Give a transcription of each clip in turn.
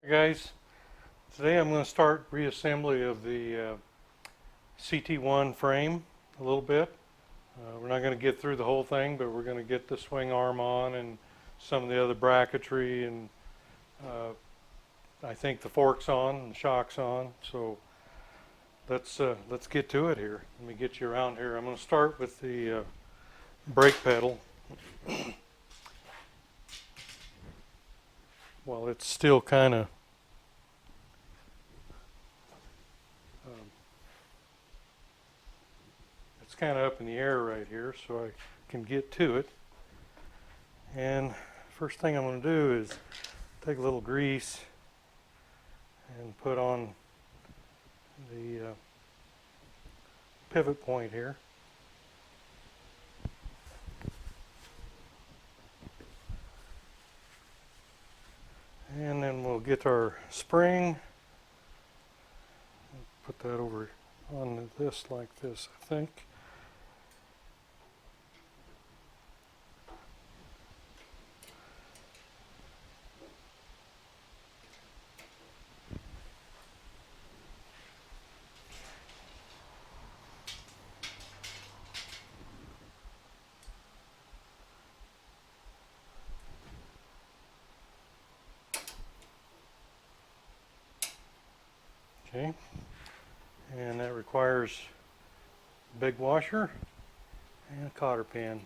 Hey guys, today I'm going to start reassembly of the CT-1 frame a little bit. We're not going to get through the whole thing, but we're going to get the swing arm on and some of the other bracketry, and I think the forks on and the shocks on. So let's get to it here. Let me get you around here. I'm going to start with the brake pedal. Well, it's still kind of it's kind of up in the air right here, so I can get to it. And first thing I'm going to do is take a little grease and put on the pivot point here. And then we'll get our spring, put that over on this like this, I think. Okay, and that requires a big washer and a cotter pin.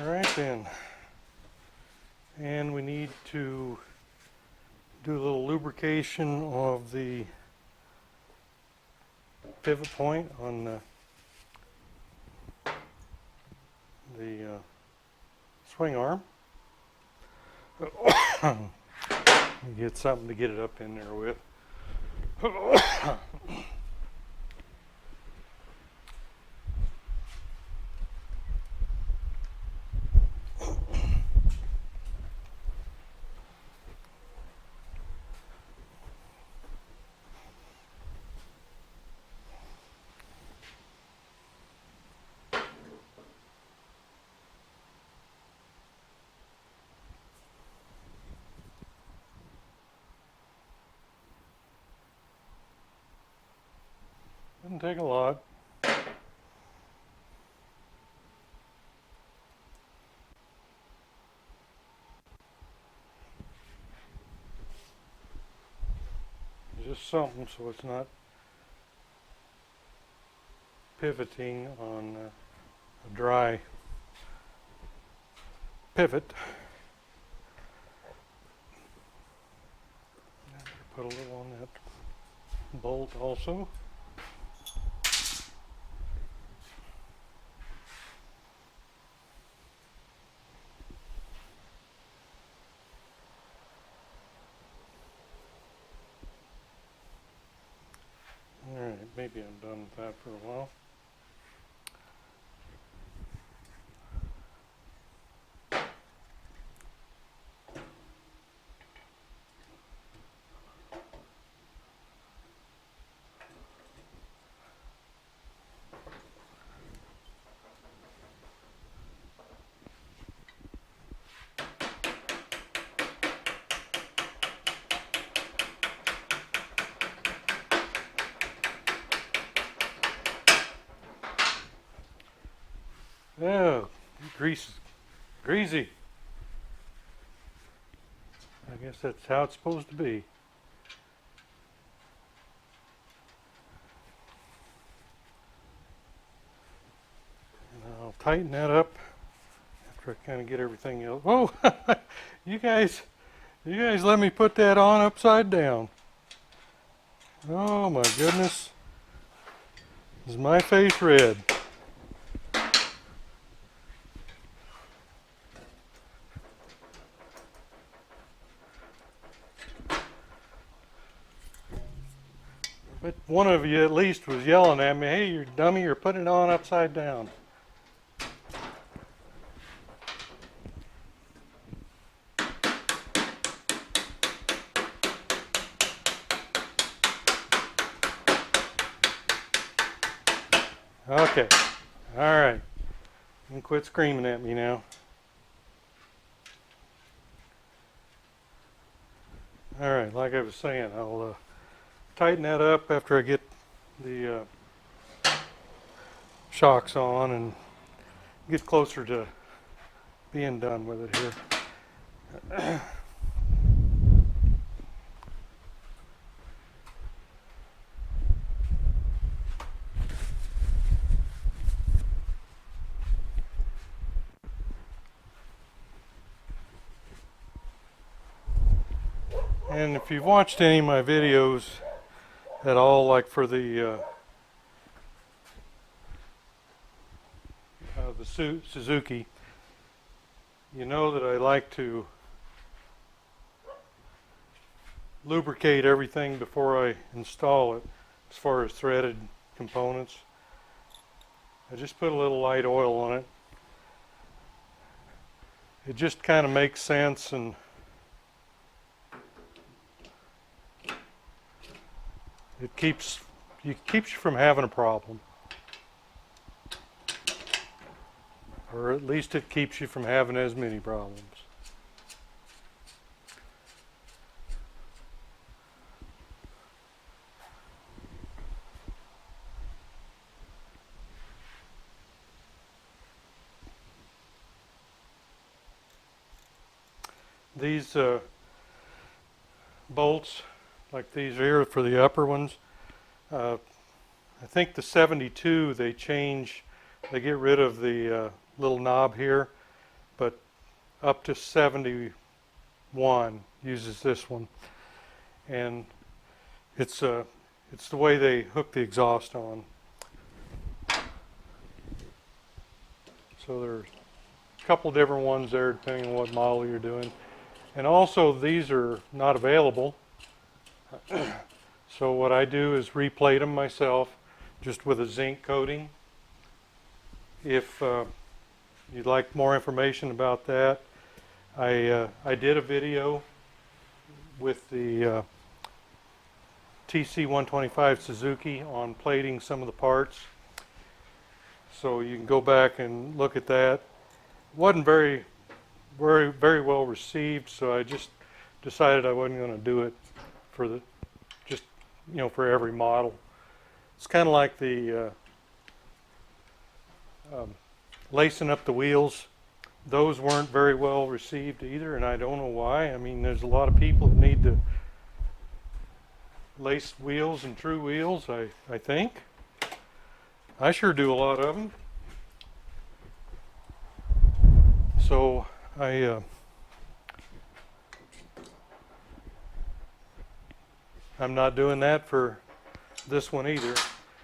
All right then, and we need to do a little lubrication of the pivot point on the swing arm. Get something to get it up in there with. Doesn't take a lot. Just something so it's not pivoting on a dry pivot. Put a little on that bolt also. Alright, maybe I'm done with that for a while. Oh, grease, greasy. I guess that's how it's supposed to be. And I'll tighten that up after I kind of get everything else. Oh, you guys let me put that on upside down. Oh my goodness. Is my face red? But one of you at least was yelling at me, "Hey, you dummy, you're putting it on upside down." Okay, all right. You can quit screaming at me now. All right, like I was saying, I'll tighten that up after I get the shocks on and get closer to being done with it here. And if you've watched any of my videos at all, like for the Suzuki, you know that I like to lubricate everything before I install it, as far as threaded components. I just put a little light oil on it. It just kind of makes sense, and it keeps you from having a problem, or at least it keeps you from having as many problems. These bolts, like these here for the upper ones, I think the 72 they get rid of the little knob here, but up to 71 uses this one, and it's the way they hook the exhaust on. So there's a couple different ones there depending on what model you're doing. And also these are not available. So what I do is replate them myself, just with a zinc coating. If you'd like more information about that, I did a video with the TC-125 Suzuki on plating some of the parts. So you can go back and look at that. It wasn't very well received, so I just decided I wasn't going to do it for for every model. It's kind of like the lacing up the wheels. Those weren't very well received either, and I don't know why. I mean, there's a lot of people that need to lace wheels and true wheels, I think. I sure do a lot of them. So I'm not doing that for this one either,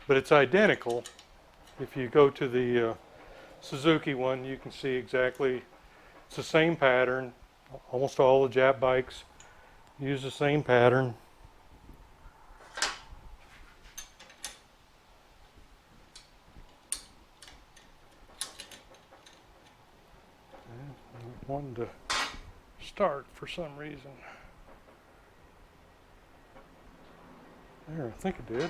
but it's identical. If you go to the Suzuki one, you can see exactly, it's the same pattern. Almost all the Jap bikes use the same pattern. I wanted to start for some reason. There, I think it did.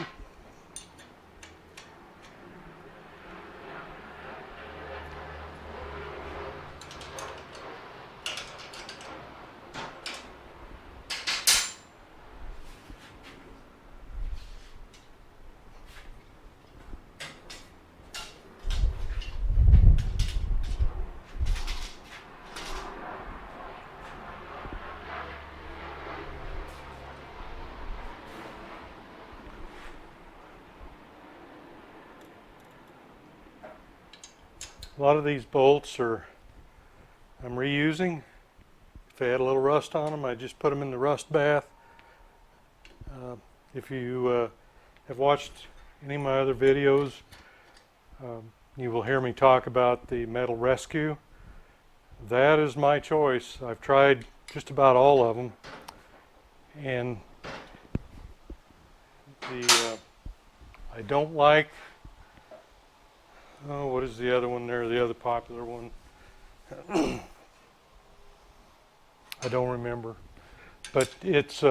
A lot of these bolts I'm reusing. If they had a little rust on them, I just put them in the rust bath. If you have watched any of my other videos, you will hear me talk about the metal rescue. That is my choice. I've tried just about all of them, and I don't like, oh, what is the other one there, the other popular one? I don't remember. But it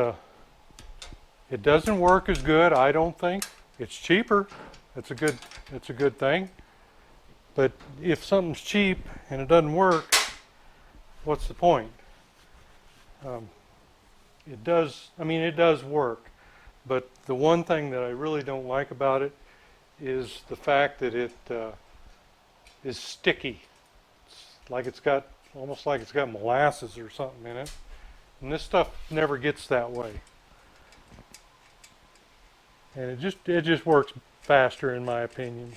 doesn't work as good, I don't think. It's cheaper. It's a good thing. But if something's cheap and it doesn't work, what's the point? It does work. But the one thing that I really don't like about it is the fact that it is sticky. It's like almost like it's got molasses or something in it. And this stuff never gets that way. And it just works faster in my opinion.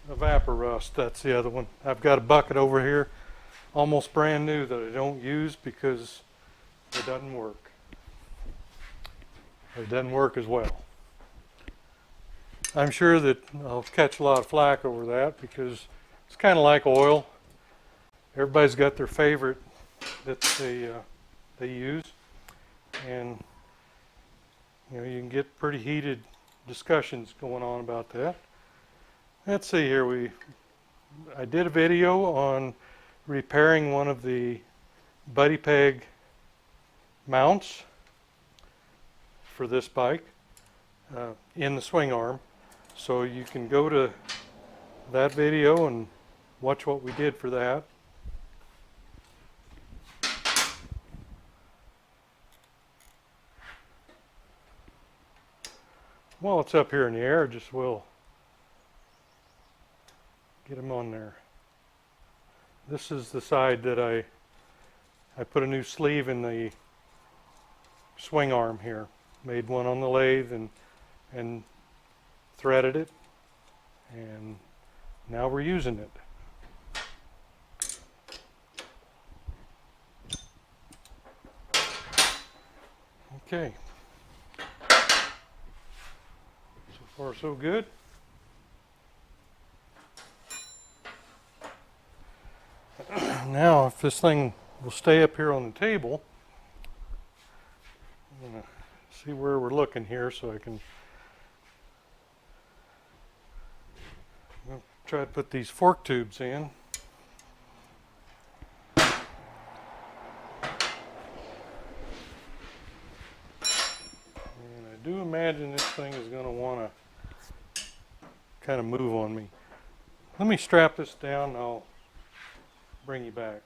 Evaporust, that's the other one. I've got a bucket over here, almost brand new, that I don't use because it doesn't work. It doesn't work as well. I'm sure that I'll catch a lot of flack over that because it's kind of like oil. Everybody's got their favorite that they use, and you know, you can get pretty heated discussions going on about that. Let's see here, I did a video on repairing one of the buddy peg mounts for this bike in the swing arm. So you can go to that video and watch what we did for that. While it's up here in the air, just will get them on there. This is the side that I put a new sleeve in the swing arm here. Made one on the lathe and threaded it, and now we're using it. Okay. So far so good. Now, if this thing will stay up here on the table, I'm going to see where we're looking here so I can try to put these fork tubes in. And I do imagine this thing is going to want to kind of move on me. Let me strap this down and I'll bring you back.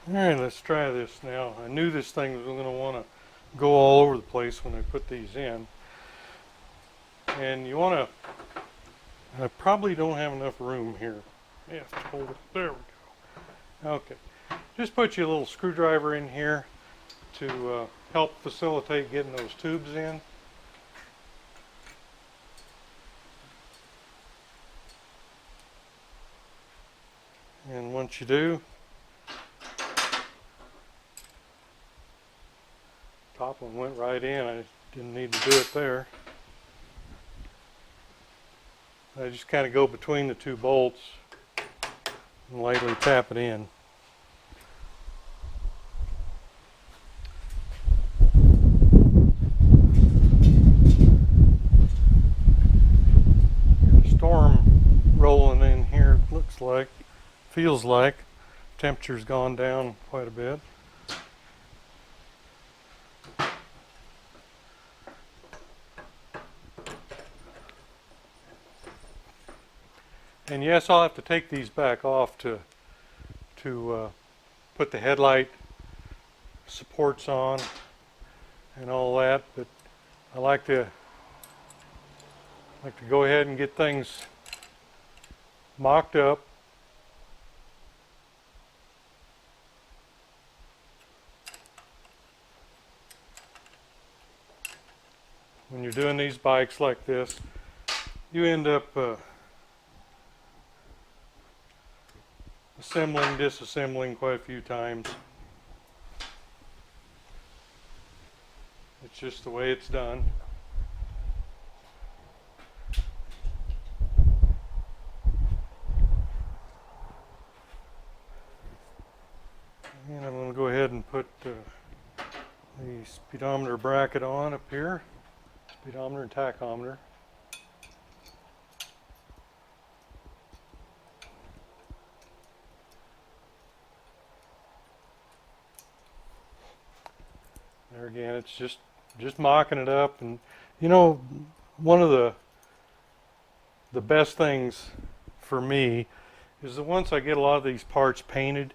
Alright, let's try this now. I knew this thing was going to want to go all over the place when I put these in. And you want to, I probably don't have enough room here. Yeah, hold it. There we go. Okay. Just put you a little screwdriver in here to help facilitate getting those tubes in. And once you do, top one went right in. I didn't need to do it there. I just kind of go between the two bolts and lightly tap it in. Storm rolling in here, it looks like. Feels like. Temperature's gone down quite a bit. And yes, I'll have to take these back off to put the headlight supports on and all that, but I like to go ahead and get things mocked up. When you're doing these bikes like this, you end up assembling, disassembling quite a few times. It's just the way it's done. And I'm the speedometer bracket on up here, speedometer and tachometer. There again, it's just mocking it up. And you know, one of the best things for me is that once I get a lot of these parts painted,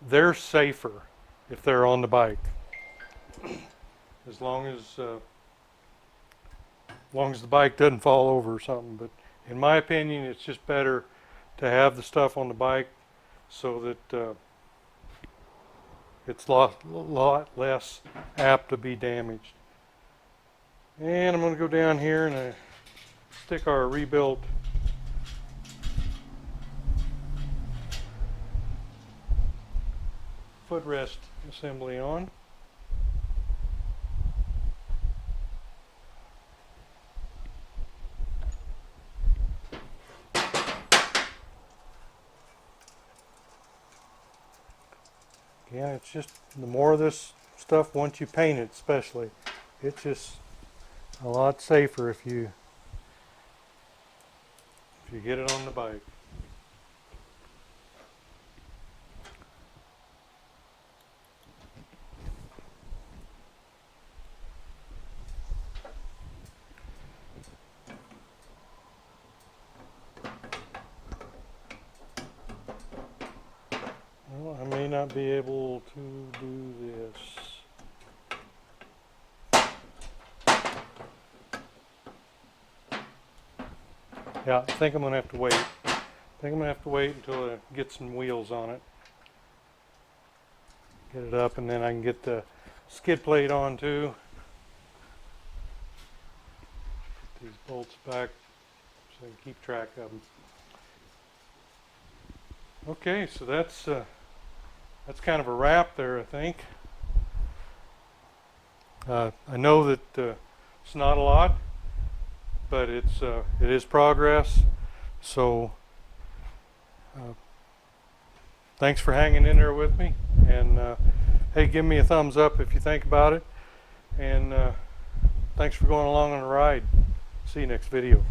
they're safer if they're on the bike, as long as the bike doesn't fall over or something. But in my opinion, it's just better to have the stuff on the bike so that it's a lot less apt to be damaged. And I'm going to go down here and stick our rebuilt footrest assembly on. Yeah, it's just the more of this stuff, once you paint it especially, it's just a lot safer if you get it on the bike. Well, I may not be able to do this. Yeah, I think I'm going to have to wait. I think I'm going to have to wait until I get some wheels on it. Get it up, and then I can get the skid plate on too. Put these bolts back so I can keep track of them. Okay, so that's kind of a wrap there, I think. I know that it's not a lot, but it is progress. So thanks for hanging in there with me, and hey, give me a thumbs up if you think about it, and thanks for going along on the ride. See you next video.